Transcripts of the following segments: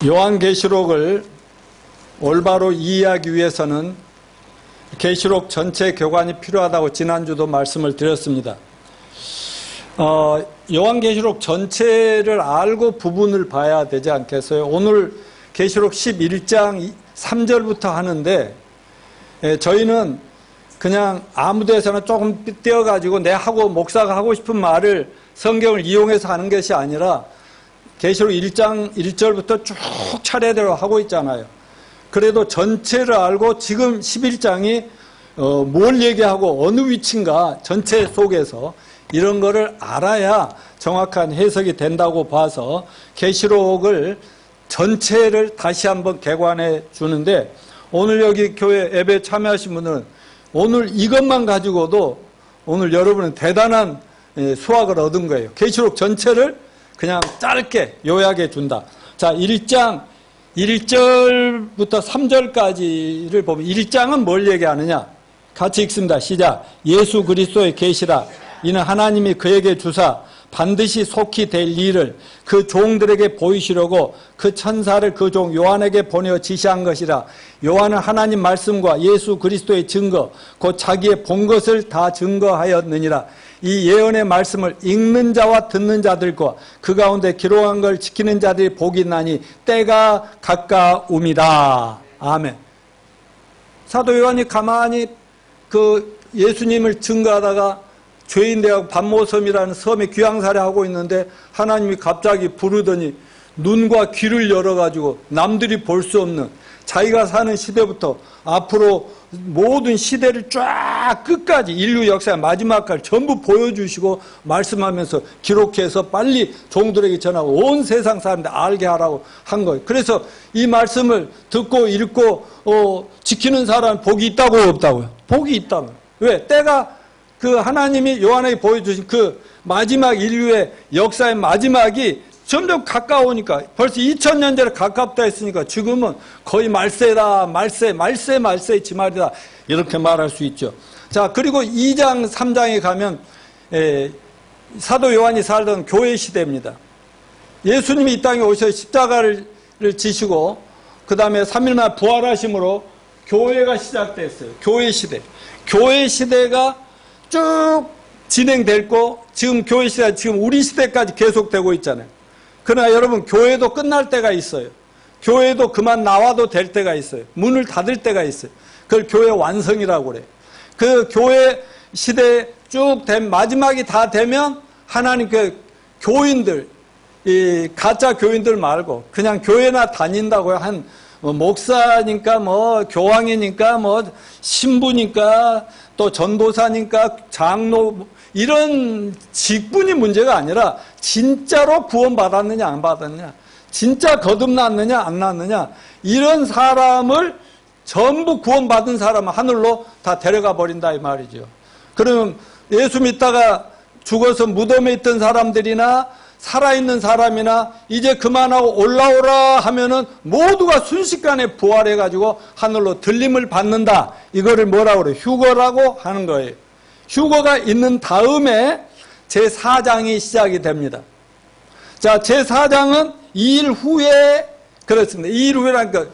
요한계시록을 올바로 이해하기 위해서는 계시록 전체 교관이 필요하다고 지난주도 말씀을 드렸습니다. 요한계시록 전체를 알고 부분을 봐야 되지 않겠어요? 오늘 계시록 11장 3절부터 하는데 저희는 그냥 아무 데서나 조금 떼어가지고 목사가 하고 싶은 말을 성경을 이용해서 하는 것이 아니라 계시록 1장 1절부터 쭉 차례대로 하고 있잖아요. 그래도 전체를 알고 지금 11장이 뭘 얘기하고 어느 위치인가 전체 속에서 이런 거를 알아야 정확한 해석이 된다고 봐서 계시록을 전체를 다시 한번 개관해 주는데, 오늘 여기 교회 예배 참여하신 분들은 오늘 이것만 가지고도 오늘 여러분은 대단한 수확을 얻은 거예요. 계시록 전체를 그냥 짧게 요약해 준다. 자, 1장 1절부터 3절까지를 보면 1장은 뭘 얘기하느냐? 같이 읽습니다. 시작. 예수 그리스도의 계시라. 이는 하나님이 그에게 주사 반드시 속히 될 일을 그 종들에게 보이시려고 그 천사를 그 종 요한에게 보내어 지시한 것이라. 요한은 하나님 말씀과 예수 그리스도의 증거 곧 자기의 본 것을 다 증거하였느니라. 이 예언의 말씀을 읽는 자와 듣는 자들과 그 가운데 기록한 걸 지키는 자들이 복이 나니 때가 가까움이다. 아멘. 사도 요한이 가만히 그 예수님을 증거하다가 죄인 되어 반모섬이라는 섬에 귀양살이하고 있는데 하나님이 갑자기 부르더니 눈과 귀를 열어가지고 남들이 볼 수 없는 자기가 사는 시대부터 앞으로 모든 시대를 쫙 끝까지 인류 역사의 마지막까지 전부 보여주시고 말씀하면서 기록해서 빨리 종들에게 전하고 온 세상 사람들 알게 하라고 한 거예요. 그래서 이 말씀을 듣고 읽고 지키는 사람은 복이 있다고 없다고요? 복이 있다고요. 왜? 때가 그 하나님이 요한에게 보여주신 그 마지막 인류의 역사의 마지막이 점점 가까우니까 벌써 2000년 전에 가깝다 했으니까 지금은 거의 말세다. 말세의 지말이다. 이렇게 말할 수 있죠. 자, 그리고 2장 3장에 가면 사도 요한이 살던 교회 시대입니다. 예수님이 이 땅에 오셔서 십자가를 지시고 그 다음에 3일 만에 부활하심으로 교회가 시작됐어요. 교회 시대. 교회 시대가 쭉 진행됐고 지금 교회 시대가 지금 우리 시대까지 계속되고 있잖아요. 그러나 여러분, 교회도 끝날 때가 있어요. 교회도 그만 나와도 될 때가 있어요. 문을 닫을 때가 있어요. 그걸 교회 완성이라고 그래요. 그 교회 시대 쭉 된 마지막이 다 되면 하나님 그 교인들, 이 가짜 교인들 말고 그냥 교회나 다닌다고요. 한 목사니까 교황이니까 신부니까 또 전도사니까 장로 이런 직분이 문제가 아니라 진짜로 구원받았느냐 안 받았느냐, 진짜 거듭났느냐 안 났느냐, 이런 사람을 전부 구원받은 사람은 하늘로 다 데려가 버린다 이 말이죠. 그러면 예수 믿다가 죽어서 무덤에 있던 사람들이나 살아있는 사람이나 이제 그만하고 올라오라 하면은 모두가 순식간에 부활해가지고 하늘로 들림을 받는다. 이거를 뭐라고 그래요? 휴거라고 하는 거예요. 휴거가 있는 다음에 제4장이 시작이 됩니다. 자, 제4장은 2일 후에, 그렇습니다. 2일 후라니까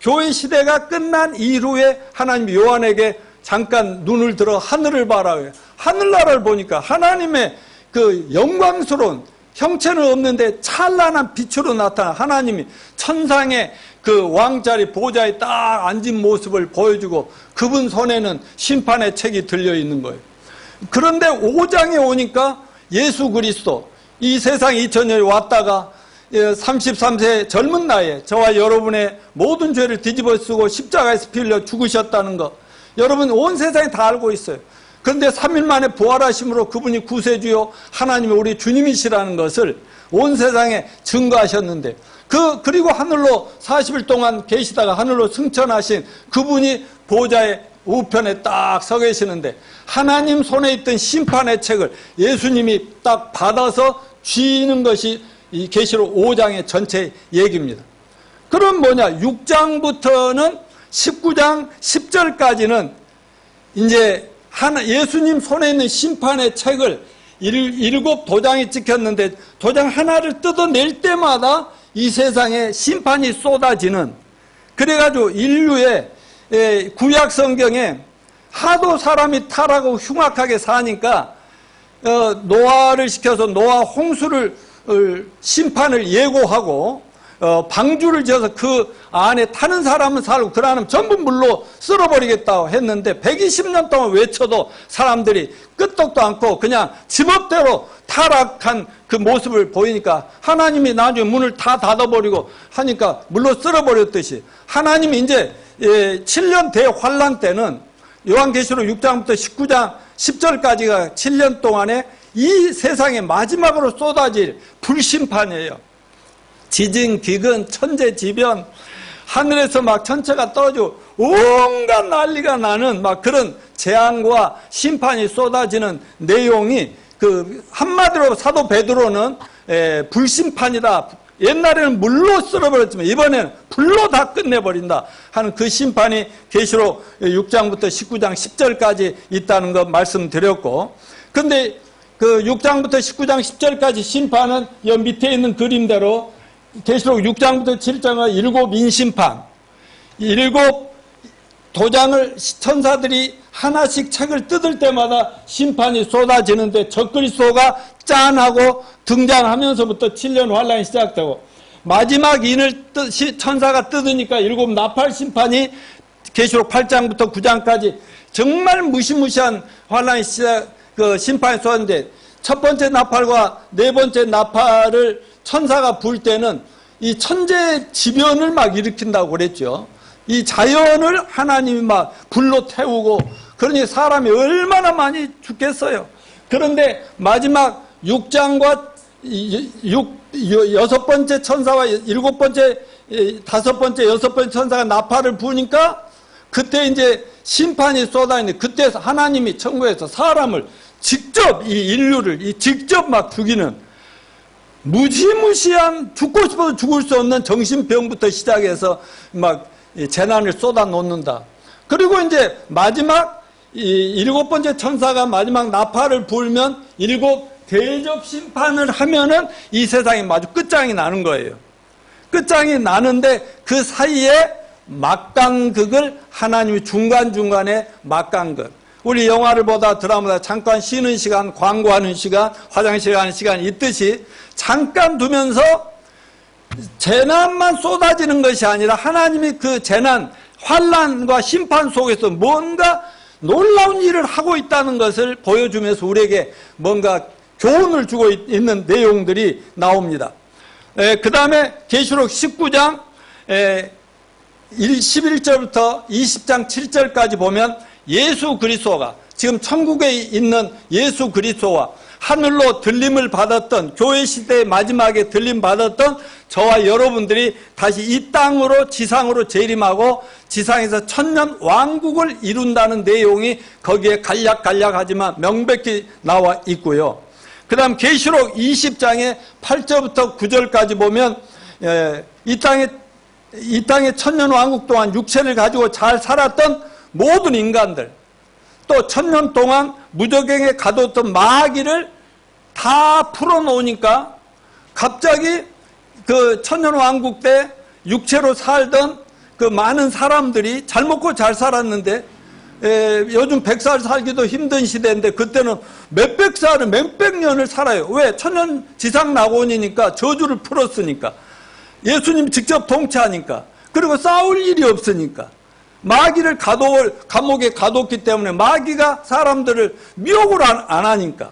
교회 시대가 끝난 2일 후에 하나님이 요한에게 잠깐 눈을 들어 하늘을 봐라. 하늘나라를 보니까 하나님의 그 영광스러운 형체는 없는데 찬란한 빛으로 나타난 하나님이 천상의 그 왕자리 보좌에 딱 앉은 모습을 보여주고 그분 손에는 심판의 책이 들려있는 거예요. 그런데 5장에 오니까 예수 그리스도 이 세상 2000년이 왔다가 33세 젊은 나이에 저와 여러분의 모든 죄를 뒤집어 쓰고 십자가에서 피 흘려 죽으셨다는 거 여러분 온 세상이 다 알고 있어요. 그런데 3일 만에 부활하심으로 그분이 구세주요 하나님이 우리 주님이시라는 것을 온 세상에 증거하셨는데 그리고 하늘로 40일 동안 계시다가 하늘로 승천하신 그분이 보좌의 우편에 딱 서 계시는데 하나님 손에 있던 심판의 책을 예수님이 딱 받아서 쥐는 것이 이 계시록 5장의 전체 얘기입니다. 그럼 뭐냐? 6장부터는 19장 10절까지는 이제 예수님 손에 있는 심판의 책을 7 도장이 찍혔는데 도장 하나를 뜯어낼 때마다 이 세상에 심판이 쏟아지는, 그래가지고 인류의 구약 성경에 하도 사람이 타락하고 흉악하게 사니까 노아를 시켜서 노아 홍수를 심판을 예고하고 방주를 지어서 그 안에 타는 사람은 살고 그 사람은 전부 물로 쓸어버리겠다고 했는데 120년 동안 외쳐도 사람들이 끄떡도 않고 그냥 지멋대로 타락한 그 모습을 보이니까 하나님이 나중에 문을 다 닫아버리고 하니까 물로 쓸어버렸듯이 하나님이 이제 7년 대환란 때는 요한계시록 6장부터 19장 10절까지가 7년 동안에 이 세상에 마지막으로 쏟아질 불심판이에요. 지진, 기근, 천재지변, 하늘에서 막 천체가 떨어지고 온갖 난리가 나는 막 그런 재앙과 심판이 쏟아지는 내용이 그 한마디로 사도 베드로는 불심판이다. 옛날에는 물로 쓸어버렸지만 이번에는 불로 다 끝내버린다 하는 그 심판이 계시록 6장부터 19장 10절까지 있다는 거 말씀드렸고, 근데 그 6장부터 19장 10절까지 심판은 여 밑에 있는 그림대로 계시록 6장부터 7장은 7 인심판, 7 도장을 천사들이 하나씩 책을 뜯을 때마다 심판이 쏟아지는데 적그리스도가 짠하고 등장하면서부터 7년 환란이 시작되고 마지막 인을 천사가 뜯으니까 7 나팔 심판이 계시록 8장부터 9장까지 정말 무시무시한 환란이 심판이 쏟아졌는데 첫 번째 나팔과 네 번째 나팔을 천사가 불 때는 이 천재지변을 막 일으킨다고 그랬죠. 이 자연을 하나님이 막 불로 태우고 그러니 사람이 얼마나 많이 죽겠어요. 그런데 마지막 6장과 6번째 천사와 7번째, 5번째, 6번째 천사가 나팔을 부니까 그때 이제 심판이 쏟아지는데 그때 하나님이 천국에서 사람을 직접 이 인류를 직접 막 죽이는 무시무시한 죽고 싶어도 죽을 수 없는 정신병부터 시작해서 막 재난을 쏟아 놓는다. 그리고 이제 마지막 7번째 천사가 마지막 나팔을 불면 7 대접 심판을 하면은 이 세상이 마주 끝장이 나는 거예요. 끝장이 나는데 그 사이에 막강극을 하나님이 중간중간에 막강극. 우리 영화를 보다 드라마다 잠깐 쉬는 시간, 광고하는 시간, 화장실 가는 시간이 있듯이 잠깐 두면서 재난만 쏟아지는 것이 아니라 하나님이 그 재난, 환난과 심판 속에서 뭔가 놀라운 일을 하고 있다는 것을 보여주면서 우리에게 뭔가 교훈을 주고 있는 내용들이 나옵니다. 그 다음에 계시록 19장 11절부터 20장 7절까지 보면 예수 그리스도가 지금 천국에 있는 예수 그리스도와 하늘로 들림을 받았던 교회 시대의 마지막에 들림 받았던 저와 여러분들이 다시 이 땅으로 지상으로 재림하고 지상에서 천년 왕국을 이룬다는 내용이 거기에 간략하지만 명백히 나와 있고요. 그 다음 계시록 20장의 8절부터 9절까지 보면 이 땅의 천년 왕국 동안 육체를 가지고 잘 살았던 모든 인간들, 또 천년 동안 무적행에 가뒀던 마귀를 다 풀어놓으니까 갑자기 그 천년 왕국 때 육체로 살던 그 많은 사람들이 잘 먹고 잘 살았는데 요즘 100살 살기도 힘든 시대인데 그때는 몇백 살을 몇백 년을 살아요. 왜? 천년 지상 낙원이니까 저주를 풀었으니까, 예수님 직접 통치하니까, 그리고 싸울 일이 없으니까, 마귀를 감옥에 가뒀기 때문에 마귀가 사람들을 미혹을 안 하니까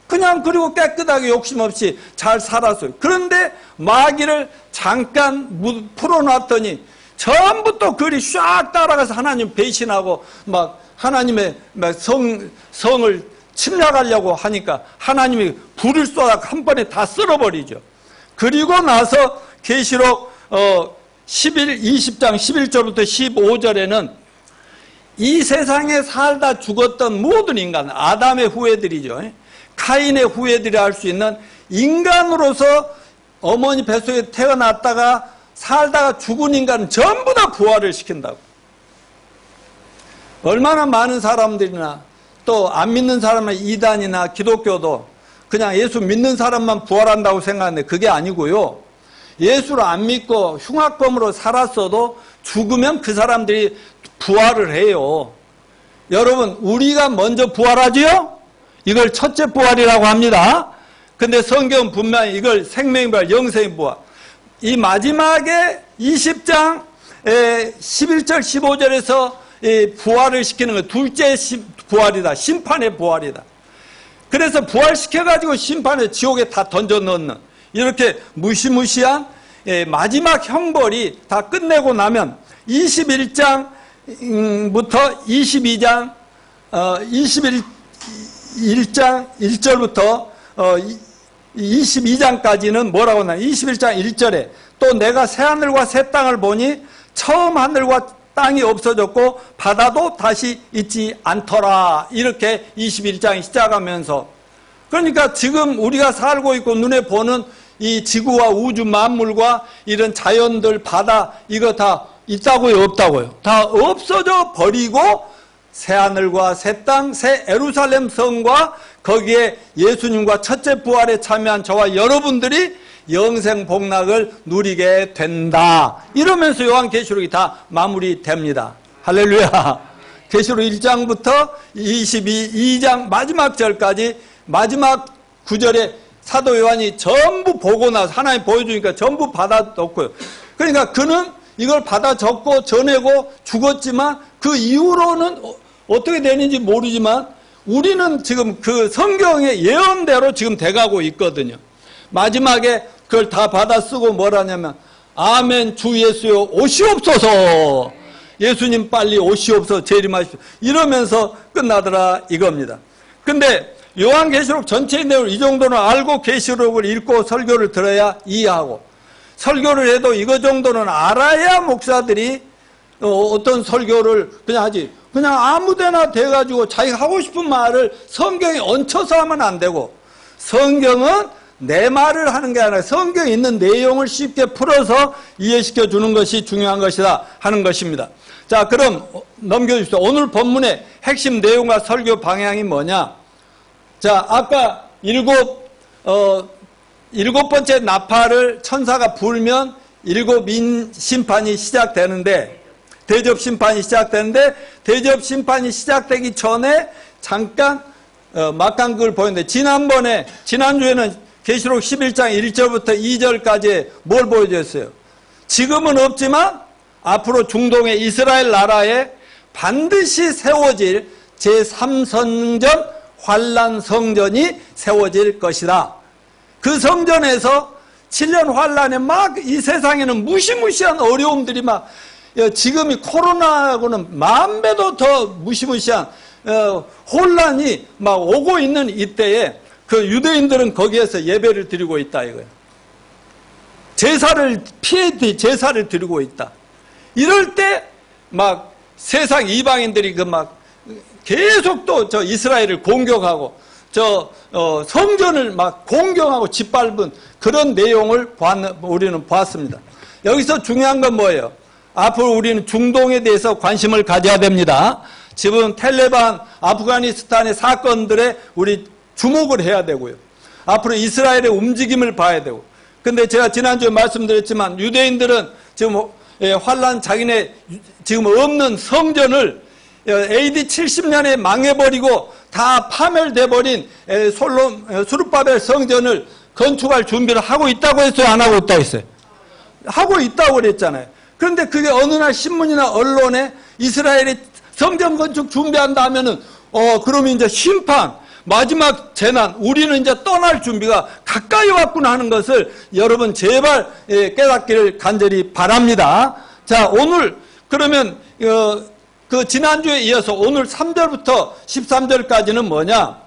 그냥 그리고 깨끗하게 욕심 없이 잘 살았어요. 그런데 마귀를 잠깐 풀어놨더니 전부 또 그리 쫙 따라가서 하나님 배신하고 막 하나님의 성을 침략하려고 하니까 하나님이 불을 쏟아 한 번에 다 쓸어버리죠. 그리고 나서 계시록 20장 11절부터 15절에는 이 세상에 살다 죽었던 모든 인간, 아담의 후예들이죠. 카인의 후예들이 할 수 있는 인간으로서 어머니 뱃속에 태어났다가 살다가 죽은 인간은 전부 다 부활을 시킨다고. 얼마나 많은 사람들이나 또 안 믿는 사람은 이단이나 기독교도 그냥 예수 믿는 사람만 부활한다고 생각하는데 그게 아니고요. 예수를 안 믿고 흉악범으로 살았어도 죽으면 그 사람들이 부활을 해요. 여러분, 우리가 먼저 부활하지요? 이걸 첫째 부활이라고 합니다. 근데 성경은 분명히 이걸 생명의 부활, 영생의 부활. 이 마지막에 20장 11절 15절에서 부활을 시키는 거 둘째 부활이다. 심판의 부활이다. 그래서 부활시켜가지고 심판의 지옥에 다 던져 넣는 이렇게 무시무시한 마지막 형벌이 다 끝내고 나면 21장부터 22장 21장 1절부터 22장까지는 뭐라고 하나? 21장 1절에 또 내가 새 하늘과 새 땅을 보니 처음 하늘과 땅이 없어졌고 바다도 다시 있지 않더라. 이렇게 21장이 시작하면서, 그러니까 지금 우리가 살고 있고 눈에 보는 이 지구와 우주 만물과 이런 자연들, 바다, 이거 다 있다고요, 없다고요? 다 없어져 버리고 새하늘과 새 땅, 새 예루살렘 성과 거기에 예수님과 첫째 부활에 참여한 저와 여러분들이 영생 복락을 누리게 된다. 이러면서 요한계시록이 다 마무리됩니다. 할렐루야. 계시록 1장부터 22장 마지막 절까지 마지막 구절에 사도 요한이 전부 보고 나서 하나님 보여주니까 전부 받아 놓고요. 그러니까 그는 이걸 받아 적고 전하고 죽었지만 그 이후로는 어떻게 되는지 모르지만 우리는 지금 그 성경의 예언대로 지금 돼가고 있거든요. 마지막에 그걸 다 받아 쓰고 뭐라냐면 아멘 주 예수여 오시옵소서, 예수님 빨리 오시옵소서, 재림하십시오, 이러면서 끝나더라 이겁니다. 근데 요한계시록 전체의 내용을 이 정도는 알고 계시록을 읽고 설교를 들어야 이해하고, 설교를 해도 이거 정도는 알아야 목사들이 어떤 설교를 그냥 하지, 그냥 아무데나 돼가지고 자기가 하고 싶은 말을 성경에 얹혀서 하면 안 되고, 성경은 내 말을 하는 게 아니라 성경에 있는 내용을 쉽게 풀어서 이해시켜 주는 것이 중요한 것이다 하는 것입니다. 자, 그럼 넘겨주십시오. 오늘 본문의 핵심 내용과 설교 방향이 뭐냐? 자, 아까 일곱 번째 나팔을 천사가 불면 일곱 심판이 시작되는데, 대접 심판이 시작되는데, 대접 심판이 시작되기 전에 잠깐 막간 그걸 보였는데, 지난주에는 계시록 11장 1절부터 2절까지 뭘 보여줬어요? 지금은 없지만 앞으로 중동의 이스라엘 나라에 반드시 세워질 제3성전 환란 성전이 세워질 것이다. 그 성전에서 7년 환란에 막 이 세상에는 무시무시한 어려움들이 막, 지금이 코로나하고는 만 배도 더 무시무시한 혼란이 막 오고 있는 이때에 그 유대인들은 거기에서 예배를 드리고 있다 이거예요. 제사를 피해 제사를 드리고 있다. 이럴 때 막 세상 이방인들이 그 막 계속 또 저 이스라엘을 공격하고 성전을 막 공경하고 짓밟은 그런 내용을 우리는 봤습니다. 여기서 중요한 건 뭐예요? 앞으로 우리는 중동에 대해서 관심을 가져야 됩니다. 지금 텔레반, 아프가니스탄의 사건들에 우리 주목을 해야 되고요. 앞으로 이스라엘의 움직임을 봐야 되고. 근데 제가 지난주에 말씀드렸지만 유대인들은 지금 환란 자기네 지금 없는 성전을 AD 70년에 망해버리고 다 파멸돼 버린 수르바벨 성전을 건축할 준비를 하고 있다고 했어요? 안 하고 있다고 했어요? 하고 있다고 그랬잖아요. 그런데 그게 어느 날 신문이나 언론에 이스라엘이 성전 건축 준비한다 하면은 그러면 이제 심판, 마지막 재난, 우리는 이제 떠날 준비가 가까이 왔구나 하는 것을 여러분 제발 깨닫기를 간절히 바랍니다. 자, 오늘 그러면 그 지난주에 이어서 오늘 3절부터 13절까지는 뭐냐?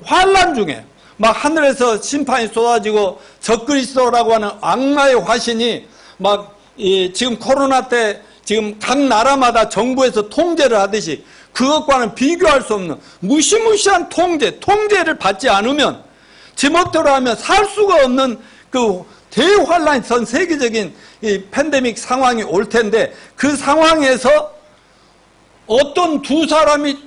환란 중에 막 하늘에서 심판이 쏟아지고 적그리스도라고 하는 악마의 화신이 막 지금 코로나 때 지금 각 나라마다 정부에서 통제를 하듯이 그것과는 비교할 수 없는 무시무시한 통제를 받지 않으면, 제멋대로 하면 살 수가 없는 그 대환란, 전 세계적인 이 팬데믹 상황이 올 텐데, 그 상황에서 어떤 두 사람이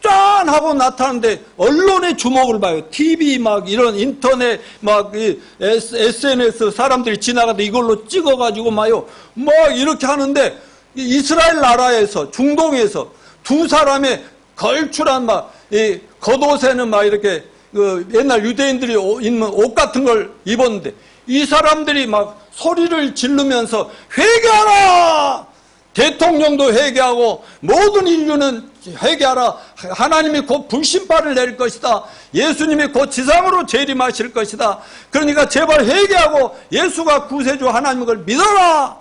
짠 하고 나타나는데 언론의 주목을 봐요. TV 막 이런 인터넷 막 SNS 사람들이 지나가다 이걸로 찍어가지고 막요. 뭐 이렇게 하는데 이스라엘 나라에서 중동에서 두 사람의 걸출한 막 이 겉옷에는 막 이렇게 그 옛날 유대인들이 입는 옷 같은 걸 입었는데 이 사람들이 막 소리를 지르면서 회개하라! 대통령도 회개하고 모든 인류는 회개하라. 하나님이 곧 불심판을 내릴 것이다. 예수님이 곧 지상으로 재림하실 것이다. 그러니까 제발 회개하고 예수가 구세주 하나님인 걸 믿어라.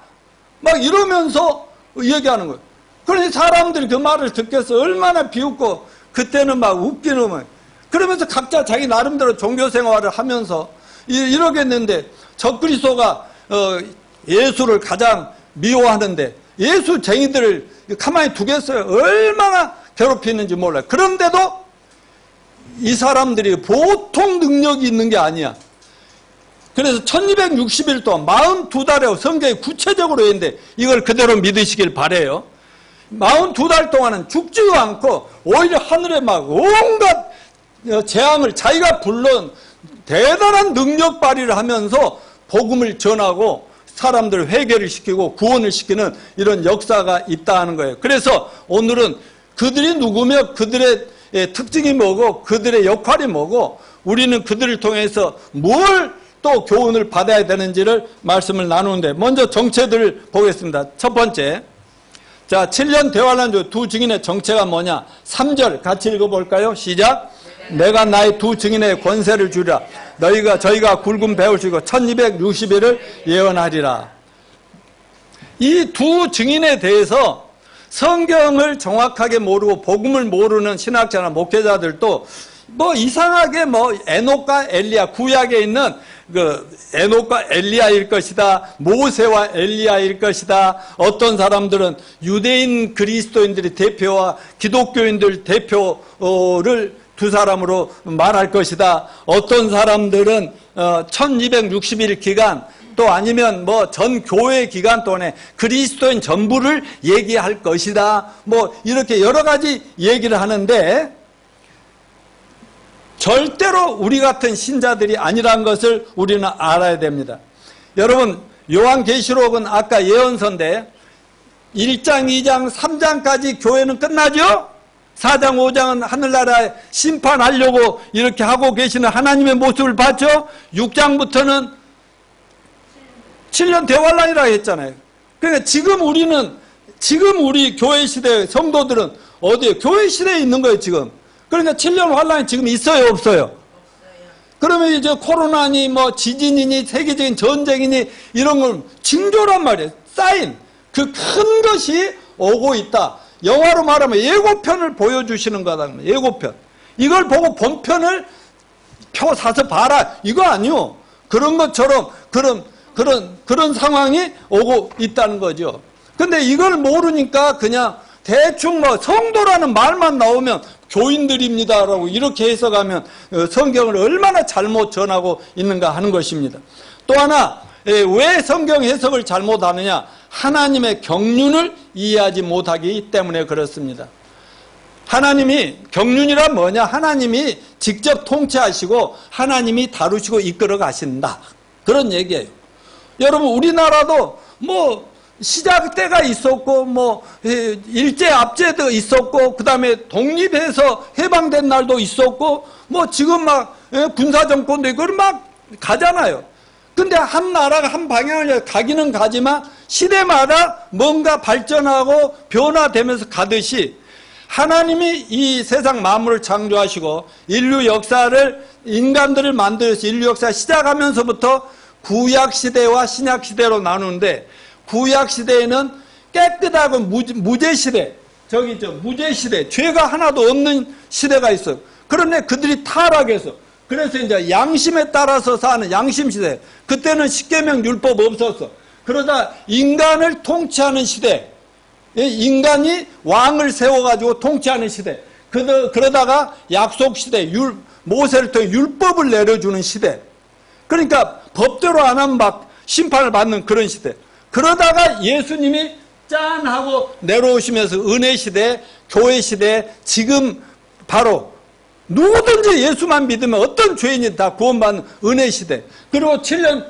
막 이러면서 얘기하는 거예요. 그러니 사람들이 그 말을 듣겠어. 얼마나 비웃고 그때는 막 웃기는 거예요. 그러면서 각자 자기 나름대로 종교 생활을 하면서 이러겠는데 적그리스도가 예수를 가장 미워하는데 예수쟁이들을 가만히 두겠어요. 얼마나 괴롭히는지 몰라요. 그런데도 이 사람들이 보통 능력이 있는 게 아니야. 그래서 1260일 동안 42달에 성경에 구체적으로 했는데 이걸 그대로 믿으시길 바라요. 42달 동안은 죽지도 않고 오히려 하늘에 막 온갖 재앙을 자기가 불러온 대단한 능력 발휘를 하면서 복음을 전하고 사람들을 회개를 시키고 구원을 시키는 이런 역사가 있다는 거예요. 그래서 오늘은 그들이 누구며 그들의 특징이 뭐고 그들의 역할이 뭐고 우리는 그들을 통해서 뭘 또 교훈을 받아야 되는지를 말씀을 나누는데 먼저 정체들을 보겠습니다. 첫 번째, 자 7년 대환란 두 증인의 정체가 뭐냐? 3절 같이 읽어볼까요? 시작. 내가 나의 두 증인의 권세를 주리라. 저희가 굵은 배을 주고 1260일을 예언하리라. 이 두 증인에 대해서 성경을 정확하게 모르고 복음을 모르는 신학자나 목회자들도 뭐 이상하게 뭐 에녹과 엘리야, 구약에 있는 그 에녹과 엘리야일 것이다, 모세와 엘리야일 것이다. 어떤 사람들은 유대인 그리스도인들이 대표와 기독교인들 대표를 두 사람으로 말할 것이다. 어떤 사람들은 1260일 기간 또 아니면 뭐 전 교회 기간 동안에 그리스도인 전부를 얘기할 것이다. 뭐 이렇게 여러 가지 얘기를 하는데 절대로 우리 같은 신자들이 아니라는 것을 우리는 알아야 됩니다. 여러분 요한계시록은 아까 예언서인데 1장, 2장, 3장까지 교회는 끝나죠? 4장, 5장은 하늘나라에 심판하려고 이렇게 하고 계시는 하나님의 모습을 봤죠? 6장부터는 7년 대환란이라고 했잖아요. 그러니까 지금 우리 교회 시대 성도들은 어디에? 교회 시대에 있는 거예요, 지금. 그러니까 7년 환란이 지금 있어요, 없어요? 그러면 이제 코로나니 뭐 지진이니 세계적인 전쟁이니 이런 걸 징조란 말이에요. 사인. 그 큰 것이 오고 있다. 영화로 말하면 예고편을 보여주시는 거다. 예고편. 이걸 보고 본편을 표 사서 봐라. 이거 아니요. 그런 것처럼 그런 상황이 오고 있다는 거죠. 근데 이걸 모르니까 그냥 대충 뭐 성도라는 말만 나오면 교인들입니다라고 이렇게 해석하면 성경을 얼마나 잘못 전하고 있는가 하는 것입니다. 또 하나 왜 성경 해석을 잘못하느냐? 하나님의 경륜을 이해하지 못하기 때문에 그렇습니다. 하나님이 경륜이란 뭐냐? 하나님이 직접 통치하시고 하나님이 다루시고 이끌어 가신다. 그런 얘기예요. 여러분 우리나라도 뭐 시작 때가 있었고 뭐 일제 압제도 있었고 그다음에 독립해서 해방된 날도 있었고 뭐 지금 막 군사정권도 있고 막 가잖아요. 근데 한 나라가 한 방향을 가기는 가지만 시대마다 뭔가 발전하고 변화되면서 가듯이 하나님이 이 세상 만물을 창조하시고 인류 역사를 인간들을 만들어서 인류 역사 시작하면서부터 구약시대와 신약시대로 나누는데 구약시대에는 깨끗하고 무죄시대, 무죄시대, 죄가 하나도 없는 시대가 있어요. 그런데 그들이 타락해서, 그래서 이제 양심에 따라서 사는 양심시대. 그때는 십계명 율법 없었어. 그러다 인간을 통치하는 시대, 인간이 왕을 세워가지고 통치하는 시대. 그러다가 약속시대, 모세를 통해 율법을 내려주는 시대. 그러니까 법대로 안 하면 막 심판을 받는 그런 시대. 그러다가 예수님이 짠 하고 내려오시면서 은혜 시대, 교회 시대, 지금 바로 누구든지 예수만 믿으면 어떤 죄인이 다 구원받는 은혜 시대, 그리고 7년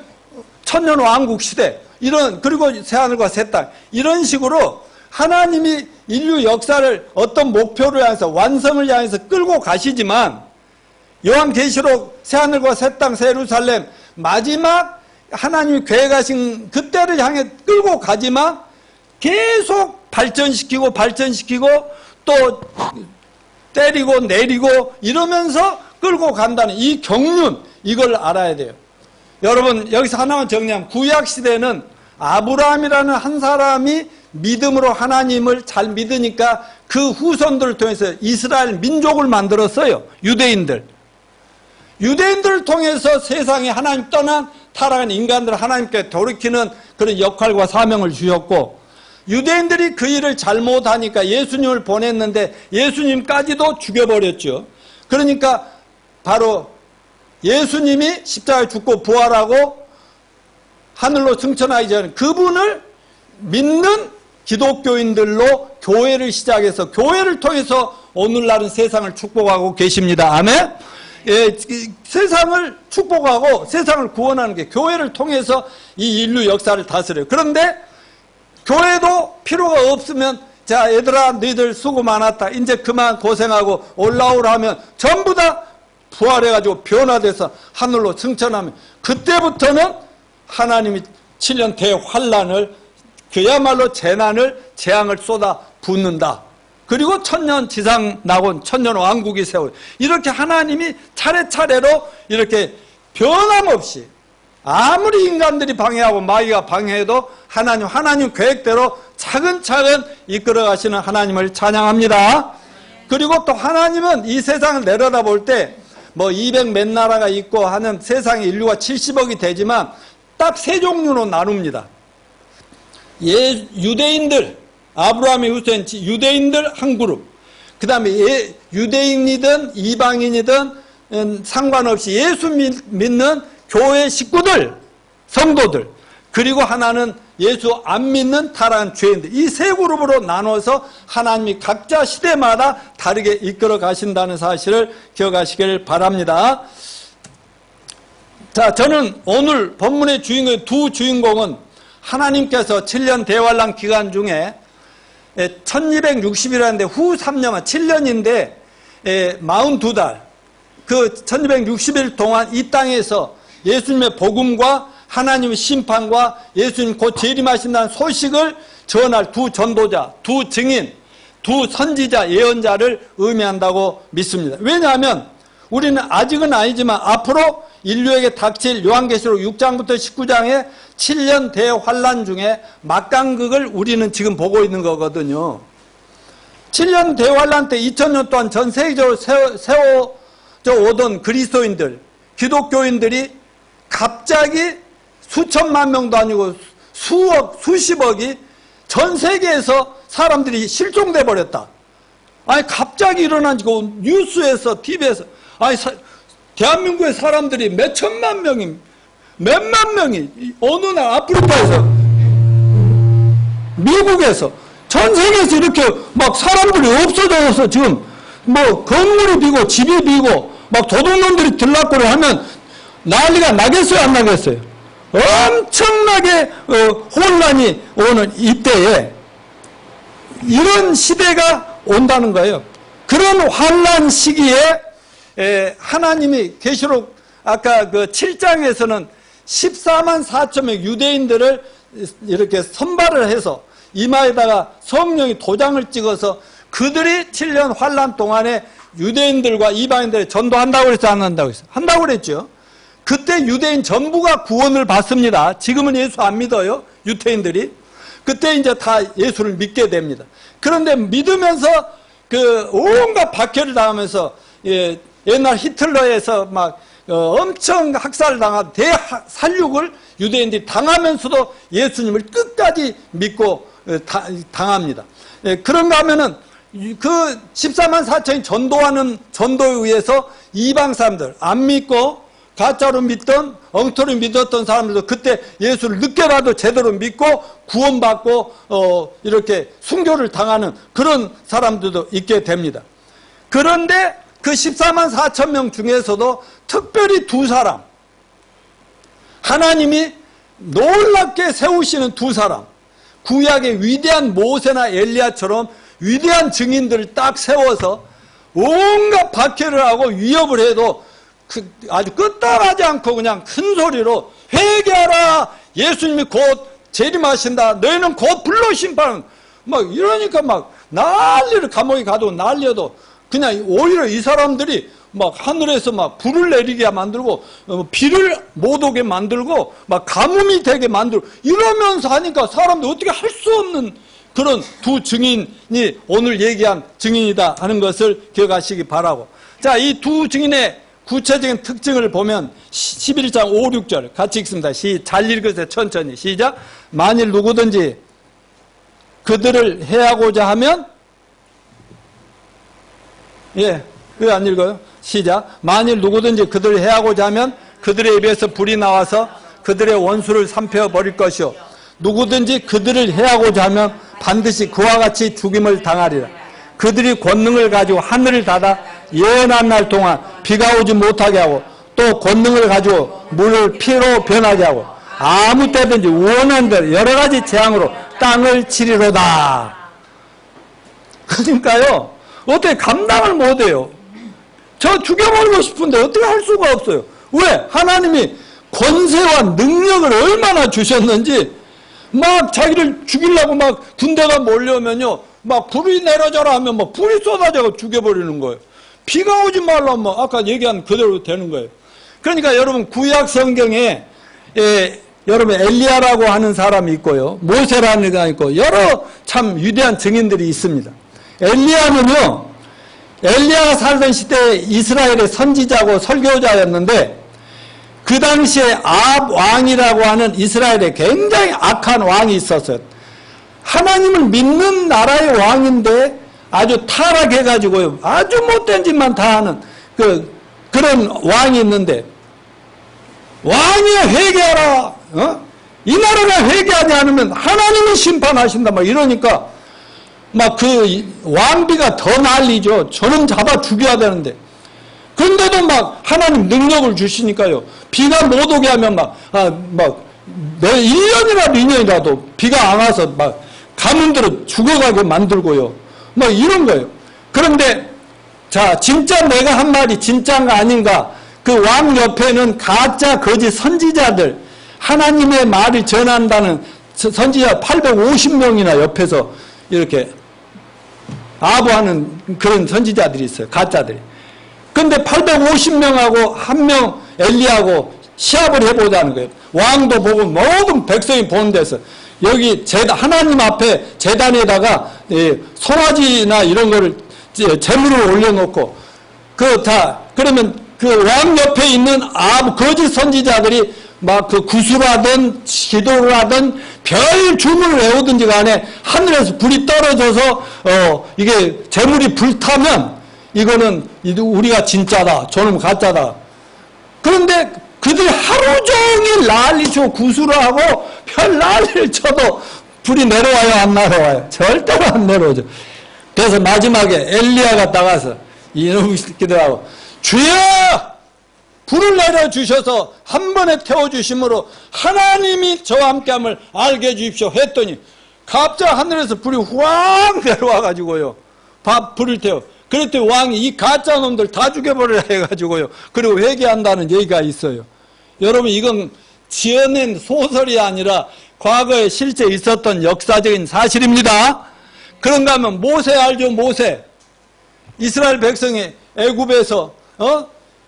천년 왕국 시대, 이런, 그리고 새하늘과 새 땅, 이런 식으로 하나님이 인류 역사를 어떤 목표를 향해서, 완성을 향해서 끌고 가시지만, 요한계시록 새하늘과 새 땅, 새 예루살렘, 마지막 하나님이 계획하신 그때를 향해 끌고 가지만 계속 발전시키고 또 때리고 내리고 이러면서 끌고 간다는 이 경륜, 이걸 알아야 돼요. 여러분, 여기서 하나만 정리하면, 구약시대는 아브라함이라는 한 사람이 믿음으로 하나님을 잘 믿으니까 그 후손들을 통해서 이스라엘 민족을 만들었어요. 유대인들을 통해서 세상에 하나님 떠난 타락한 인간들을 하나님께 돌이키는 그런 역할과 사명을 주셨고, 유대인들이 그 일을 잘못하니까 예수님을 보냈는데 예수님까지도 죽여버렸죠. 그러니까 바로 예수님이 십자가에 죽고 부활하고 하늘로 승천하기 전에 그분을 믿는 기독교인들로 교회를 시작해서 교회를 통해서 오늘날은 세상을 축복하고 계십니다. 아멘. 예, 세상을 축복하고 세상을 구원하는 게 교회를 통해서 이 인류 역사를 다스려요. 그런데 교회도 필요가 없으면, 자, 얘들아, 너희들 수고 많았다, 이제 그만 고생하고 올라오라 하면 전부 다 부활해가지고 변화돼서 하늘로 승천하면, 그때부터는 하나님이 7년 대환란을, 그야말로 재앙을 쏟아 붓는다. 그리고 천년 지상 낙원, 천년 왕국이 세워요. 이렇게 하나님이 차례차례로 이렇게 변함없이, 아무리 인간들이 방해하고 마귀가 방해해도 하나님 계획대로 차근차근 이끌어 가시는 하나님을 찬양합니다. 그리고 또 하나님은 이 세상을 내려다볼 때 뭐 200 몇 나라가 있고 하는 세상에 인류가 70억이 되지만 딱 세 종류로 나눕니다. 유대인들, 아브라함의 후손 유대인들 한 그룹, 그 다음에 유대인이든 이방인이든 상관없이 예수 믿는 교회 식구들, 성도들, 그리고 하나는 예수 안 믿는 타락한 죄인들, 이 세 그룹으로 나눠서 하나님이 각자 시대마다 다르게 이끌어 가신다는 사실을 기억하시길 바랍니다. 자, 저는 오늘 본문의 두 주인공은 하나님께서 7년 대환란 기간 중에 1260이라는데 후 3년만 7년인데 42달, 그 1260일 동안 이 땅에서 예수님의 복음과 하나님의 심판과 예수님 곧 재림하신다는 소식을 전할 두 전도자, 두 증인, 두 선지자, 예언자를 의미한다고 믿습니다. 왜냐하면 우리는 아직은 아니지만 앞으로 인류에게 닥칠 요한계시록 6장부터 19장의 7년 대환란 중에 막강극을 우리는 지금 보고 있는 거거든요. 7년 대환란 때 2000년 동안 전 세계적으로 세워져 오던 그리스도인들, 기독교인들이 갑자기 수천만 명도 아니고 수억, 수십억이 전 세계에서 사람들이 실종돼 버렸다. 아니, 갑자기 일어난 거 뉴스에서, TV에서, 아니, 대한민국의 사람들이 몇 천만 명이, 몇만 명이, 어느 날 아프리카에서, 미국에서, 전 세계에서 이렇게 막 사람들이 없어져서 지금 뭐 건물이 비고 집이 비고 막 도둑놈들이 들락거려 하면 난리가 나겠어요, 안 나겠어요? 엄청나게 혼란이 오는 이때에 이런 시대가 온다는 거예요. 그런 환란 시기에 하나님이 계시록 아까 그 7장에서는 14만 4천 명 유대인들을 이렇게 선발을 해서 이마에다가 성령이 도장을 찍어서 그들이 7년 환란 동안에 유대인들과 이방인들을 전도한다고 그랬어, 안 한다고 그랬어? 한다고 그랬죠. 그때 유대인 전부가 구원을 받습니다. 지금은 예수 안 믿어요, 유태인들이. 그때 이제 다 예수를 믿게 됩니다. 그런데 믿으면서 그 온갖 박해를 당하면서 옛날 히틀러에서 막 엄청 학살을 당한 대살육을 유대인들이 당하면서도 예수님을 끝까지 믿고 당합니다. 그런가 하면은 그 14만 4천이 전도하는 전도에 의해서 이방 사람들, 안 믿고 가짜로 믿던, 엉터리 믿었던 사람들도 그때 예수를 늦게라도 제대로 믿고 구원받고 이렇게 순교를 당하는 그런 사람들도 있게 됩니다. 그런데 그 14만 4천 명 중에서도 특별히 두 사람, 하나님이 놀랍게 세우시는 두 사람, 구약의 위대한 모세나 엘리야처럼 위대한 증인들을 딱 세워서 온갖 박해를 하고 위협을 해도 아주 끝당하지 않고 그냥 큰 소리로 회개하라, 예수님이 곧 재림하신다, 너희는 곧 불로 심판, 막 이러니까 막 난리를, 감옥에 가도 난리여도 그냥 오히려 이 사람들이 막 하늘에서 막 불을 내리게 만들고 비를 못 오게 만들고 막 가뭄이 되게 만들고 이러면서 하니까 사람들 어떻게 할 수 없는 그런 두 증인이 오늘 얘기한 증인이다 하는 것을 기억하시기 바라고. 자, 이 두 증인의 구체적인 특징을 보면 11장 5, 6절 같이 읽습니다. 잘 읽으세요. 천천히. 시작. 만일 누구든지 그들을 해하고자 하면, 예, 왜 안 읽어요? 시작. 만일 누구든지 그들을 해하고자 하면 그들의 입에서 불이 나와서 그들의 원수를 삼켜버릴 것이요, 누구든지 그들을 해하고자 하면 반드시 그와 같이 죽임을 당하리라. 그들이 권능을 가지고 하늘을 닫아 예언한 날 동안 비가 오지 못하게 하고, 또 권능을 가지고 물을 피로 변하게 하고, 아무 때든지 원하는 대로 여러 가지 재앙으로 땅을 치리로다. 그러니까요, 어떻게 감당을 못해요. 저 죽여버리고 싶은데 어떻게 할 수가 없어요. 왜? 하나님이 권세와 능력을 얼마나 주셨는지, 막 자기를 죽이려고 막 군대가 몰려오면요, 막 불이 내려져라 하면 막 불이 쏟아져서 죽여버리는 거예요. 비가 오지 말라면 아까 얘기한 그대로 되는 거예요. 그러니까 여러분, 구약 성경에 여러분 엘리야라고 하는 사람이 있고요, 모세라는 사람이 있고, 여러 참 위대한 증인들이 있습니다. 엘리야는요, 엘리야가 살던 시대에 이스라엘의 선지자고 설교자였는데, 그 당시에 아합 왕이라고 하는 이스라엘에 굉장히 악한 왕이 있었어요. 하나님을 믿는 나라의 왕인데 아주 타락해가지고요, 아주 못된 짓만 다 하는 그런 왕이 있는데, 왕이 회개하라, 이 나라가 회개하지 않으면 하나님이 심판하신다, 막 이러니까 막 그 왕비가 더 난리죠. 저는 잡아 죽여야 되는데. 그런데도 막 하나님 능력을 주시니까요, 비가 못 오게 하면 매 1년이라도 2년이라도 비가 안 와서 막 가문들은 죽어가게 만들고요, 뭐 이런 거예요. 그런데 자, 진짜 내가 한 말이 진짜인가 아닌가, 그 왕 옆에는 가짜 거짓 선지자들, 하나님의 말을 전한다는 선지자 850명이나 옆에서 이렇게 아부하는 그런 선지자들이 있어요. 가짜들이. 근데 850명하고 한 명 엘리야하고 시합을 해보자는 거예요. 왕도 보고 모든 백성이 보는 데서 여기 하나님 앞에 제단에다가 송아지나 이런 거를 제물을 올려놓고 그러면 그 왕 옆에 있는 거짓 선지자들이 막 그 구슬하든 기도를 하든 별 주문을 외우든지 간에 하늘에서 불이 떨어져서 이게 재물이 불타면 이거는 우리가 진짜다, 저놈 가짜다. 그런데 그들이 하루 종일 난리치고 구슬을 하고 별 난리를 쳐도 불이 내려와요, 안 내려와요? 절대로 안 내려오죠. 그래서 마지막에 엘리야가 나가서 이놈의 새끼들하고, 주여! 불을 내려주셔서 한 번에 태워주심으로 하나님이 저와 함께함을 알게 해주십시오 했더니 갑자기 하늘에서 불이 확 내려와가지고요, 불을 태워. 그랬더니 왕이 이 가짜 놈들 다 죽여버리라 해가지고요, 그리고 회개한다는 얘기가 있어요. 여러분, 이건 지어낸 소설이 아니라 과거에 실제 있었던 역사적인 사실입니다. 그런가 하면 모세 알죠? 모세. 이스라엘 백성이 애굽에서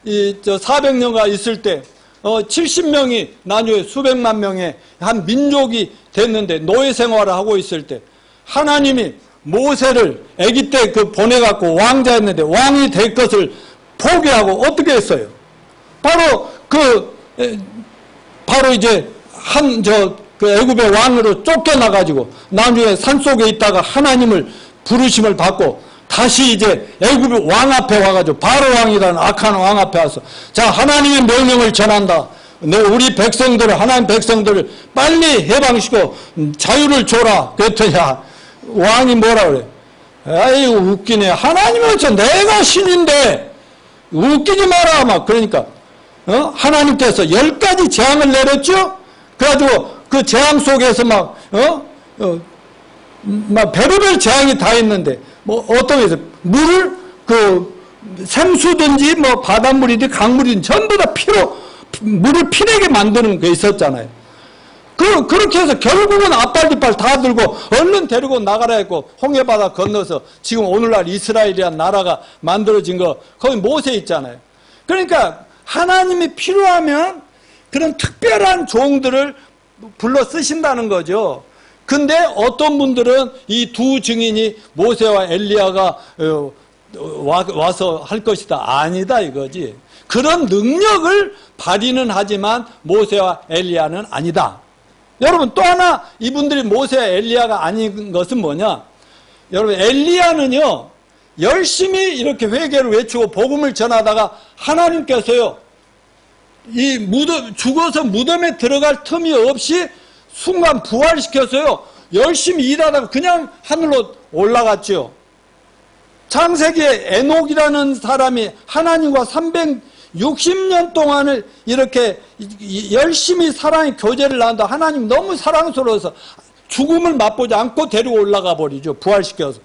400년가 있을 때 70명이 나중에 수백만 명의 한 민족이 됐는데 노예 생활을 하고 있을 때 하나님이 모세를 아기 때 보내갖고 왕자였는데 왕이 될 것을 포기하고 어떻게 했어요? 바로 이제 애굽의 왕으로 쫓겨나가지고 나중에 산속에 있다가 하나님을 부르심을 받고 다시 이제 애굽의 왕 앞에 와가지고 바로 왕이라는 악한 왕 앞에 와서, 자, 하나님의 명령을 전한다. 우리 백성들을, 하나님 백성들을 빨리 해방시키고 자유를 줘라. 그랬더니 왕이 뭐라 그래? 아이고 웃기네. 하나님은 저 내가 신인데 웃기지 마라 막 그러니까 하나님께서 10가지 재앙을 내렸죠. 그래가지고 그 재앙 속에서 막 별의별 재앙이 다 있는데 뭐 어떤 게 있어요. 물을 생수든지 뭐 바닷물이든 강물이든 전부 다 물을 피내게 만드는 게 있었잖아요. 그렇게 해서 결국은 앞발뒷발 다 들고 얼른 데리고 나가라 했고 홍해바다 건너서 지금 오늘날 이스라엘이라는 나라가 만들어진 거 거기 모세 있잖아요. 그러니까 하나님이 필요하면 그런 특별한 종들을 불러 쓰신다는 거죠. 근데 어떤 분들은 이 두 증인이 모세와 엘리야가 와서 할 것이다. 아니다 이거지. 그런 능력을 발휘는 하지만 모세와 엘리야는 아니다. 여러분 또 하나 이분들이 모세와 엘리야가 아닌 것은 뭐냐? 여러분 엘리야는요 열심히 이렇게 회개를 외치고 복음을 전하다가 하나님께서요 죽어서 무덤에 들어갈 틈이 없이 순간 부활시켜서요 열심히 일하다가 그냥 하늘로 올라갔죠. 창세기에 에녹이라는 사람이 하나님과 360년 동안을 이렇게 열심히 사랑의 교제를 나눈다. 하나님 너무 사랑스러워서 죽음을 맛보지 않고 데리고 올라가 버리죠. 부활시켜서.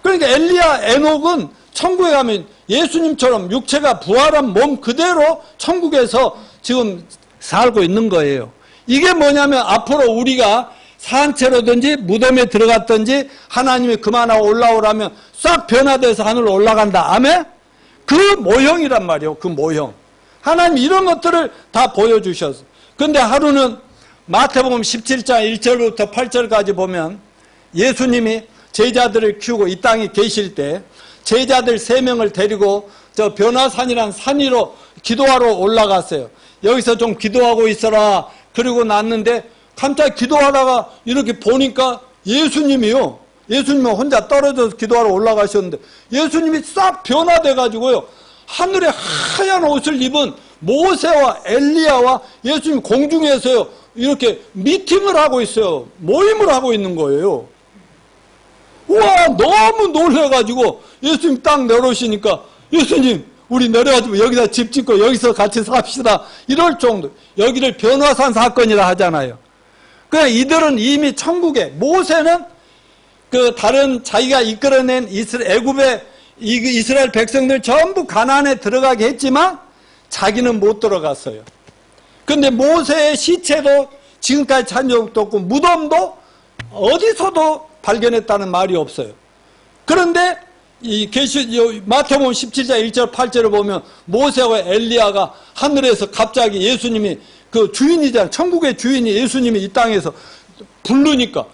그러니까 에녹은 천국에 가면 예수님처럼 육체가 부활한 몸 그대로 천국에서 지금 살고 있는 거예요. 이게 뭐냐면 앞으로 우리가 산채로든지 무덤에 들어갔든지 하나님이 그만하고 올라오라면 싹 변화돼서 하늘로 올라간다. 아멘? 그 모형이란 말이에요. 그 모형. 하나님 이런 것들을 다 보여주셨어. 근데 하루는 마태복음 17장 1절부터 8절까지 보면 예수님이 제자들을 키우고 이 땅에 계실 때 제자들 3명을 데리고 저 변화산이라는 산 위로 기도하러 올라갔어요. 여기서 좀 기도하고 있어라. 그리고 났는데 갑자기 기도하다가 이렇게 보니까 예수님이 혼자 떨어져서 기도하러 올라가셨는데 예수님이 싹 변화돼가지고요 하늘에 하얀 옷을 입은 모세와 엘리야와 예수님 공중에서요 이렇게 미팅을 하고 있어요. 모임을 하고 있는 거예요. 우와 너무 놀라가지고 예수님 딱 내려오시니까 예수님 우리 내려가지고 여기다 집 짓고 여기서 같이 삽시다 이럴 정도. 여기를 변화산 사건이라 하잖아요. 그냥 이들은 이미 천국에 모세는 그 다른 자기가 이끌어낸 애굽의 이스라엘 백성들 전부 가나안에 들어가게 했지만 자기는 못 들어갔어요. 근데 모세의 시체도 지금까지 찾은 적도 없고 무덤도 어디서도 발견했다는 말이 없어요. 그런데 마태복음 17장 1절 8절을 보면 모세와 엘리야가 하늘에서 갑자기 예수님이 그 주인이잖아요. 천국의 주인이 예수님이 이 땅에서 부르니까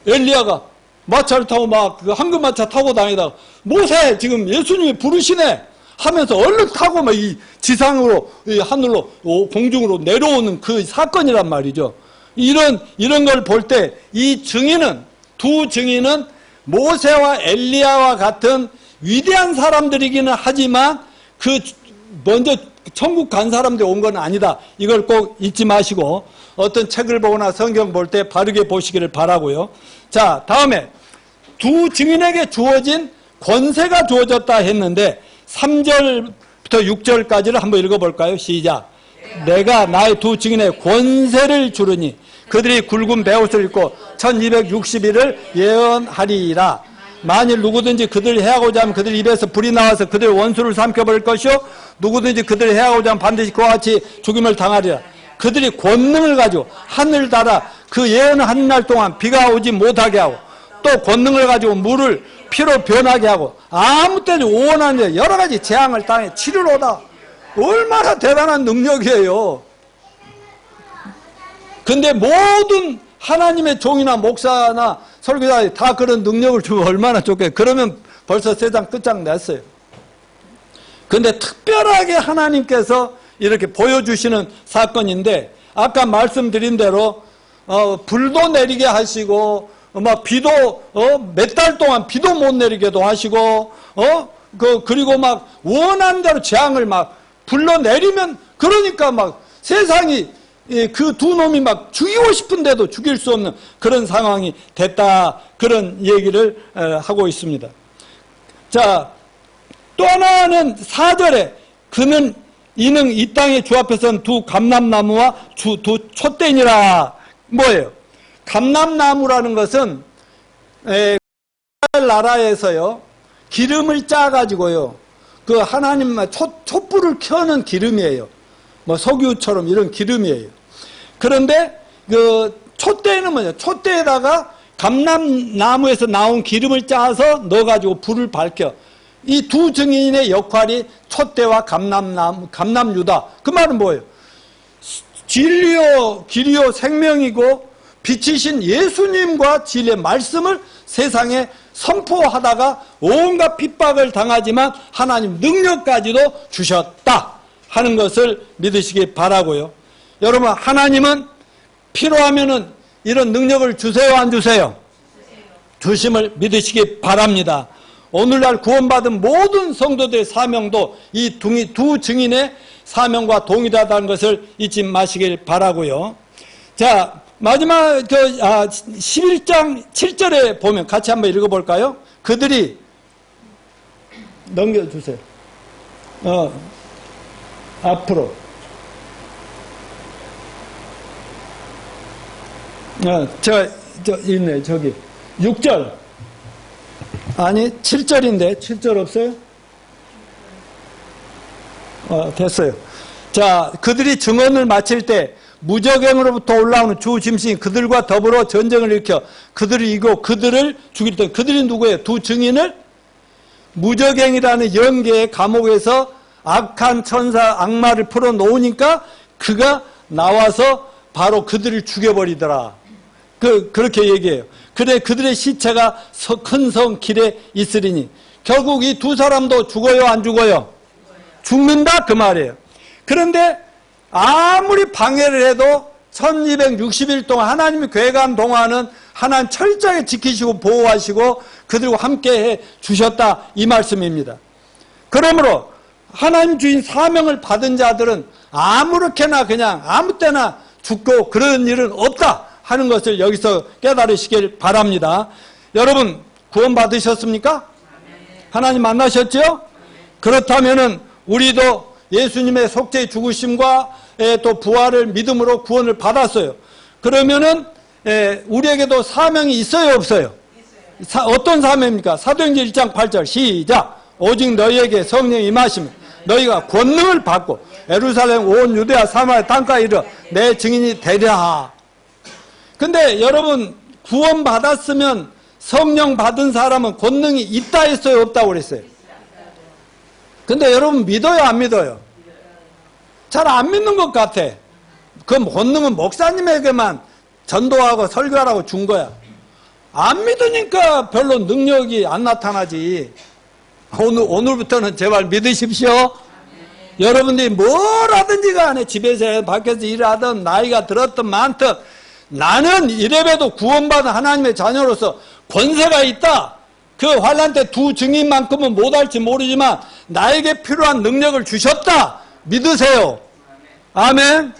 엘리야가 마차를 타고 막 황금마차 타고 다니다가 모세 지금 예수님이 부르시네 하면서 얼른 타고 막 이 지상으로 이 하늘로 공중으로 내려오는 그 사건이란 말이죠. 이런 걸 볼 때 이 두 증인은 모세와 엘리야와 같은 위대한 사람들이기는 하지만 먼저 천국 간 사람들이 온 건 아니다. 이걸 꼭 잊지 마시고 어떤 책을 보거나 성경 볼 때 바르게 보시기를 바라고요. 자, 다음에 두 증인에게 주어진 권세가 주어졌다 했는데 3절부터 6절까지를 한번 읽어볼까요? 시작. 내가 나의 두 증인의 권세를 주르니 그들이 굵은 베옷을 입고 1260일을 예언하리라. 만일 누구든지 그들을 해하고자 하면 그들 입에서 불이 나와서 그들의 원수를 삼켜버릴 것이요 누구든지 그들을 해하고자 하면 반드시 그와 같이 죽임을 당하리라. 그들이 권능을 가지고 하늘 달아 그 예언한 날 동안 비가 오지 못하게 하고 또 권능을 가지고 물을 피로 변하게 하고 아무 때나 오원하는 여러 가지 재앙을 땅에 치르러다. 얼마나 대단한 능력이에요. 근데 모든 하나님의 종이나 목사나 설교자들이 다 그런 능력을 주면 얼마나 좋겠어요. 그러면 벌써 세상 끝장났어요. 근데 특별하게 하나님께서 이렇게 보여주시는 사건인데 아까 말씀드린 대로 불도 내리게 하시고 막 비도 몇 달 동안 비도 못 내리게도 하시고 그리고 막 원하는 대로 재앙을 막 불러내리면 그러니까 막 세상이 그 두 놈이 막 죽이고 싶은데도 죽일 수 없는 그런 상황이 됐다. 그런 얘기를 하고 있습니다. 자, 또 하나는 4절에 이는 이 땅의 주 앞에서는 두 감람나무와 두 촛대니라. 뭐예요? 감람나무라는 것은 나라에서요 기름을 짜가지고요 그 하나님만 촛불을 켜는 기름이에요. 뭐 석유처럼 이런 기름이에요. 그런데 그 촛대는 뭐냐? 촛대에다가 감람나무에서 나온 기름을 짜서 넣어가지고 불을 밝혀. 이 두 증인의 역할이 촛대와 감람유다. 그 말은 뭐예요? 진리요 길이요 생명이고 빛이신 예수님과 진리의 말씀을 세상에 선포하다가 온갖 핍박을 당하지만 하나님 능력까지도 주셨다 하는 것을 믿으시기 바라고요. 여러분, 하나님은 필요하면은 이런 능력을 주세요, 안 주세요? 주심을 믿으시기 바랍니다. 오늘날 구원받은 모든 성도들의 사명도 이 두 증인의 사명과 동일하다는 것을 잊지 마시길 바라고요. 자, 마지막 11장 7절에 보면 같이 한번 읽어볼까요? 그들이 넘겨주세요. 앞으로. 있네, 저기. 6절. 아니, 7절인데, 7절 없어요? 됐어요. 자, 그들이 증언을 마칠 때, 무적행으로부터 올라오는 주 짐승이 그들과 더불어 전쟁을 일으켜 그들을 이기고 그들을 죽일 때, 그들이 누구예요? 두 증인을 무적행이라는 영계의 감옥에서 악한 천사 악마를 풀어놓으니까 그가 나와서 바로 그들을 죽여버리더라. 그렇게 얘기해요. 그래, 그들의 시체가 큰 성 길에 있으리니. 결국 이 두 사람도 죽어요, 안 죽어요? 죽는다, 그 말이에요. 그런데 아무리 방해를 해도 1260일 동안 하나님이 괴간 동안은 하나님 철저하게 지키시고 보호하시고 그들과 함께 해 주셨다, 이 말씀입니다. 그러므로 하나님 주인 사명을 받은 자들은 아무렇게나 그냥 아무 때나 죽고 그런 일은 없다 하는 것을 여기서 깨달으시길 바랍니다. 여러분, 구원 받으셨습니까? 하나님 만나셨죠? 그렇다면은 우리도 예수님의 속죄 죽으심과 또 부활을 믿음으로 구원을 받았어요. 그러면은 우리에게도 사명이 있어요, 없어요? 어떤 사명입니까? 사도행전 1장 8절 시작. 오직 너희에게 성령이 임하시면 너희가 권능을 받고 예루살렘 온 유대아 사마리아 땅까지 이르러 내 증인이 되랴. 근데 여러분, 구원 받았으면 성령 받은 사람은 권능이 있다 했어요, 없다고 그랬어요? 근데 여러분 믿어요, 안 믿어요? 잘 안 믿는 것 같아. 그 권능은 목사님에게만 전도하고 설교하라고 준 거야. 안 믿으니까 별로 능력이 안 나타나지. 오늘부터는 제발 믿으십시오. 여러분들이 뭘 하든지 간에 집에서 밖에서 일하든 나이가 들었든 많든 나는 이래봬도 구원받은 하나님의 자녀로서 권세가 있다. 그 환난 때 두 증인만큼은 못할지 모르지만 나에게 필요한 능력을 주셨다. 믿으세요. 아멘.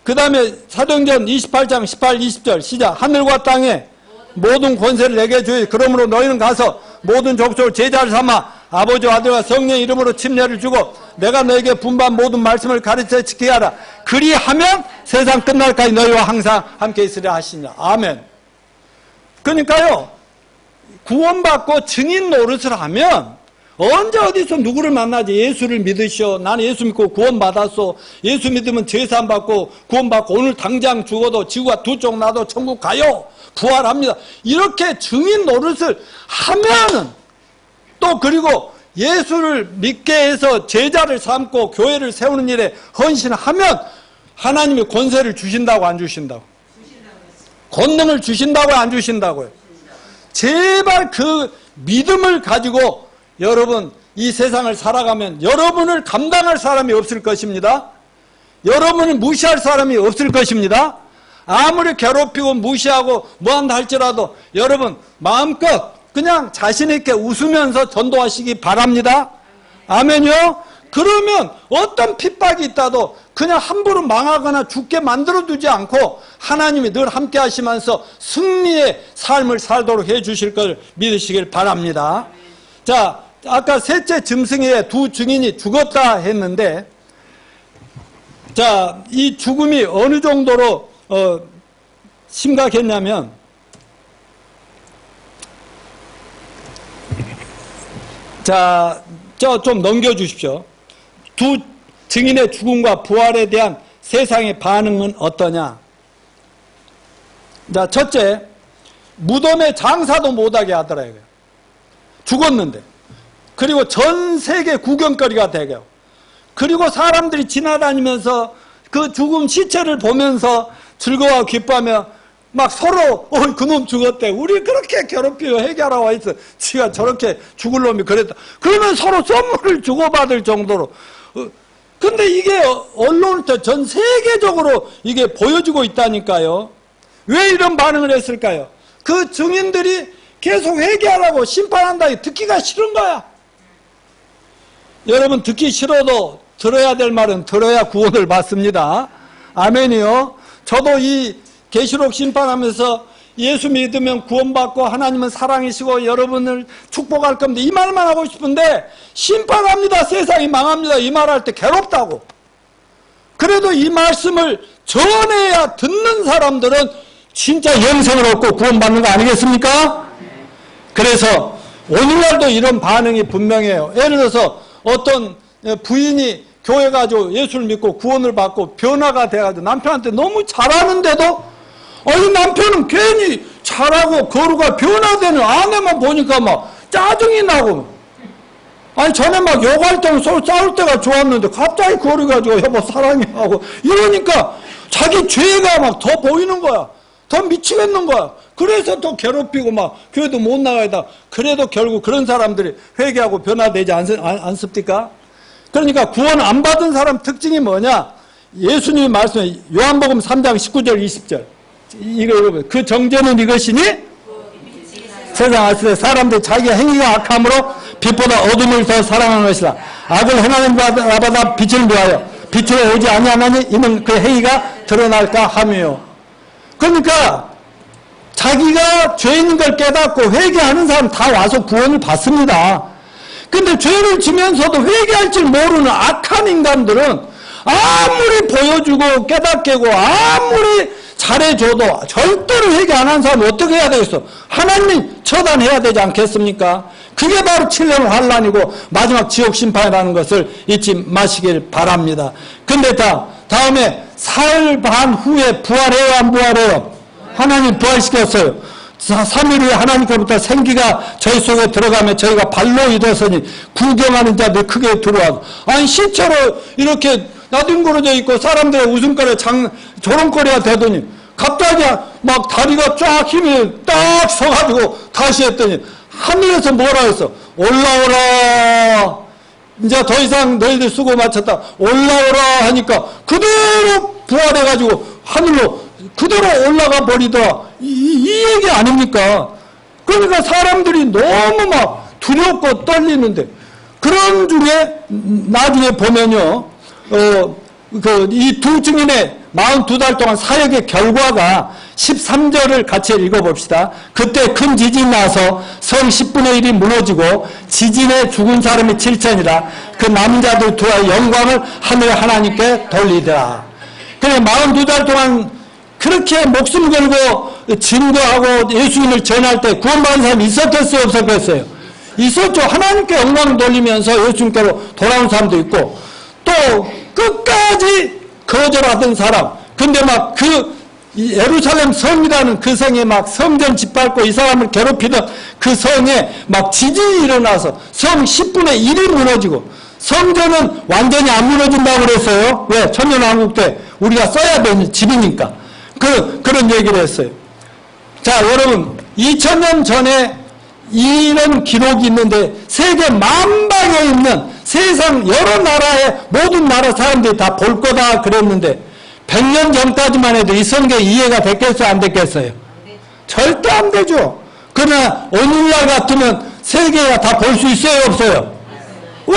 그 다음에 사도행전 28장 18, 20절 시작. 하늘과 땅에 모든 권세를 내게 주이. 그러므로 너희는 가서 모든 족속을 제자를 삼아 아버지와 아들과 성령의 이름으로 침례를 주고 내가 너에게 분반 모든 말씀을 가르쳐 지키게 하라. 그리하면 세상 끝날까지 너희와 항상 함께 있으리라 하시니라. 아멘. 그러니까요, 구원받고 증인 노릇을 하면 언제 어디서 누구를 만나지? 예수를 믿으시오. 나는 예수 믿고 구원받았어. 예수 믿으면 제사받고 구원받고 오늘 당장 죽어도 지구가 두 쪽 나도 천국 가요. 부활합니다. 이렇게 증인 노릇을 하면은 또 그리고 예수를 믿게 해서 제자를 삼고 교회를 세우는 일에 헌신하면 하나님이 권세를 주신다고 안 주신다고? 권능을 주신다고 안 주신다고요? 제발 그 믿음을 가지고 여러분 이 세상을 살아가면 여러분을 감당할 사람이 없을 것입니다. 여러분을 무시할 사람이 없을 것입니다. 아무리 괴롭히고 무시하고 뭐한다 할지라도 여러분 마음껏 그냥 자신 있게 웃으면서 전도하시기 바랍니다. 아멘요. 그러면 어떤 핍박이 있다도 그냥 함부로 망하거나 죽게 만들어두지 않고 하나님이 늘 함께 하시면서 승리의 삶을 살도록 해주실 걸 믿으시길 바랍니다. 자, 아까 셋째 짐승의 두 증인이 죽었다 했는데, 자, 이 죽음이 어느 정도로 심각했냐면, 자, 좀 넘겨주십시오. 두 증인의 죽음과 부활에 대한 세상의 반응은 어떠냐? 자, 첫째, 무덤에 장사도 못하게 하더라고요. 죽었는데. 그리고 전 세계 구경거리가 되고, 그리고 사람들이 지나다니면서 그 죽은 시체를 보면서 즐거워 기뻐하며 막 서로 그놈 죽었대. 우리 그렇게 괴롭히고 해결하고 와 있어. 지가 저렇게 죽을 놈이 그랬다. 그러면 서로 선물을 주고받을 정도로. 근데 이게 언론 전 세계적으로 이게 보여지고 있다니까요. 왜 이런 반응을 했을까요? 그 증인들이 계속 회개하라고 심판한다. 듣기가 싫은 거야. 여러분, 듣기 싫어도 들어야 될 말은 들어야 구원을 받습니다. 아멘이요. 저도 이 계시록 심판하면서 예수 믿으면 구원받고 하나님은 사랑이시고 여러분을 축복할 겁니다. 이 말만 하고 싶은데 심판합니다. 세상이 망합니다. 이 말할 때 괴롭다고. 그래도 이 말씀을 전해야 듣는 사람들은 진짜 영생을 얻고 구원받는 거 아니겠습니까? 그래서 오늘날도 이런 반응이 분명해요. 예를 들어서 어떤 부인이 교회 가지고 예수를 믿고 구원을 받고 변화가 돼가지고 남편한테 너무 잘하는데도 아니 남편은 괜히 잘하고 거루가 변화되는 아내만 보니까 막 짜증이 나고, 아니 전에 막 욕할 때는 서로 싸울 때가 좋았는데 갑자기 거루 가지고 여보 사랑해 하고 이러니까 자기 죄가 막 더 보이는 거야. 더 미치겠는 거야. 그래서 더 괴롭히고 막 교회도 못 나가다. 그래도 결국 그런 사람들이 회개하고 변화되지 않습니까? 그러니까 구원 안 받은 사람 특징이 뭐냐? 예수님이 말씀해 요한복음 3장 19절 20절 이거 여러분, 그 정죄는 이것이니 세상 아시되 사람들이 자기 행위가 악함으로 빛보다 어둠을 더 사랑하는 것이라. 악을 행하는 자마다 빛을 미하여 빛으로 오지 아니하나니 이는 그 행위가 드러날까 함이요. 그러니까 자기가 죄인 걸 깨닫고 회개하는 사람 다 와서 구원을 받습니다. 근데 죄를 지면서도 회개할 줄 모르는 악한 인간들은 아무리 보여주고 깨닫게 하고 아무리 잘해줘도 절대로 회개 안 한 사람은 어떻게 해야 되겠어? 하나님이 처단해야 되지 않겠습니까? 그게 바로 7년 환란이고 마지막 지옥 심판이라는 것을 잊지 마시길 바랍니다. 근데 다음에 사흘 반 후에 부활해요, 안 부활해요? 하나님 부활시켰어요. 3일 후에 하나님께로부터 생기가 저희 속에 들어가면 저희가 발로 일어서니 구경하는 자들 크게 들어와서, 아니 시체로 이렇게 나뒹굴어져 있고 사람들의 웃음거리에 조롱거리가 되더니 갑자기 막 다리가 쫙 힘이 딱 서가지고 다시 했더니 하늘에서 뭐라 했어? 올라오라. 이제 더 이상 너희들 수고 마쳤다. 올라오라 하니까 그대로 부활해가지고 하늘로 그대로 올라가 버리더라. 이 얘기 아닙니까? 그러니까 사람들이 너무 막 두렵고 떨리는데, 그런 중에 나중에 보면요, 이 두 증인의 42달 동안 사역의 결과가 13절을 같이 읽어봅시다. 그때 큰 지진이 나서 성 10분의 1이 무너지고 지진에 죽은 사람이 7천이라. 그 남자들 두의 영광을 하늘 하나님께 돌리더라. 그래 42달 동안 그렇게 목숨 걸고 증거하고 예수님을 전할 때 구원받은 사람이 있었겠어요, 없었겠어요? 있었죠. 하나님께 영광을 돌리면서 예수님께로 돌아온 사람도 있고, 또 끝까지 거절하던 사람, 근데 막 그 예루살렘 성이라는 그 성에 막 성전 짓밟고 이 사람을 괴롭히던 그 성에 막 지진이 일어나서 성 10분의 1이 무너지고, 성전은 완전히 안 무너진다고 그랬어요. 왜? 천년왕국 때 우리가 써야 되는 집이니까. 그런 얘기를 했어요. 자, 여러분, 2000년 전에 이런 기록이 있는데 세계 만방에 있는 세상 여러 나라의 모든 나라 사람들이 다 볼 거다 그랬는데 100년 전까지만 해도 이 성경 이해가 됐겠어요, 안 됐겠어요? 절대 안 되죠. 그러나 오늘날 같으면 세계가 다 볼 수 있어요, 없어요? 왜?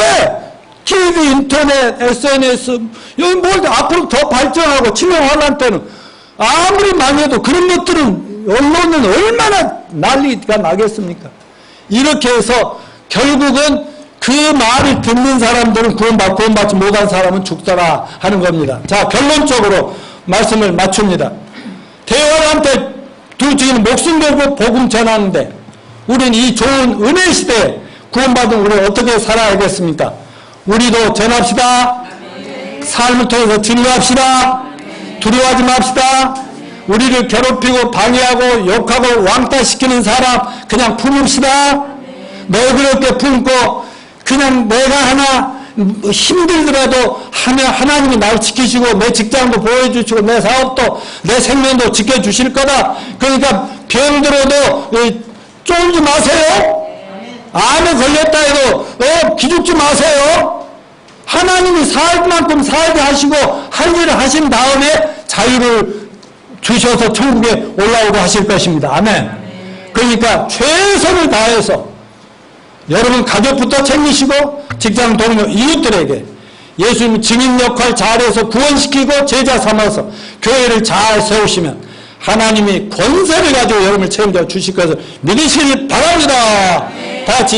TV, 인터넷, SNS, 여기 뭘 앞으로 더 발전하고 치명 환란 때는 아무리 망해도 그런 것들은 언론은 얼마나 난리가 나겠습니까? 이렇게 해서 결국은 그 말을 듣는 사람들은 구원받지 못한 사람은 죽더라 하는 겁니다. 자, 결론적으로 말씀을 맞춥니다. 대화한테 두 주인 목숨 걸고 복음 전하는데 우리는 이 좋은 은혜 시대에 구원받은 우리는 어떻게 살아야겠습니까? 우리도 전합시다. 삶을 통해서 진리합시다. 두려워하지 맙시다. 우리를 괴롭히고 방해하고 욕하고 왕따시키는 사람 그냥 품읍시다. 너그럽게 품고 그냥 내가 하나 힘들더라도 하나님이 날 지키시고 내 직장도 보호해주시고 내 사업도 내 생명도 지켜주실 거다. 그러니까 병들어도 쫄지 마세요. 암에 걸렸다 해도 기죽지 마세요. 하나님이 살 만큼 살게 하시고 할 일을 하신 다음에 자유를 주셔서 천국에 올라오게 하실 것입니다. 아멘. 그러니까 최선을 다해서 여러분 가족부터 챙기시고 직장 동료 이웃들에게 예수님 증인 역할 잘해서 구원시키고 제자 삼아서 교회를 잘 세우시면 하나님이 권세를 가지고 여러분을 책임져 주실 것을 믿으시기 바랍니다. 다 같이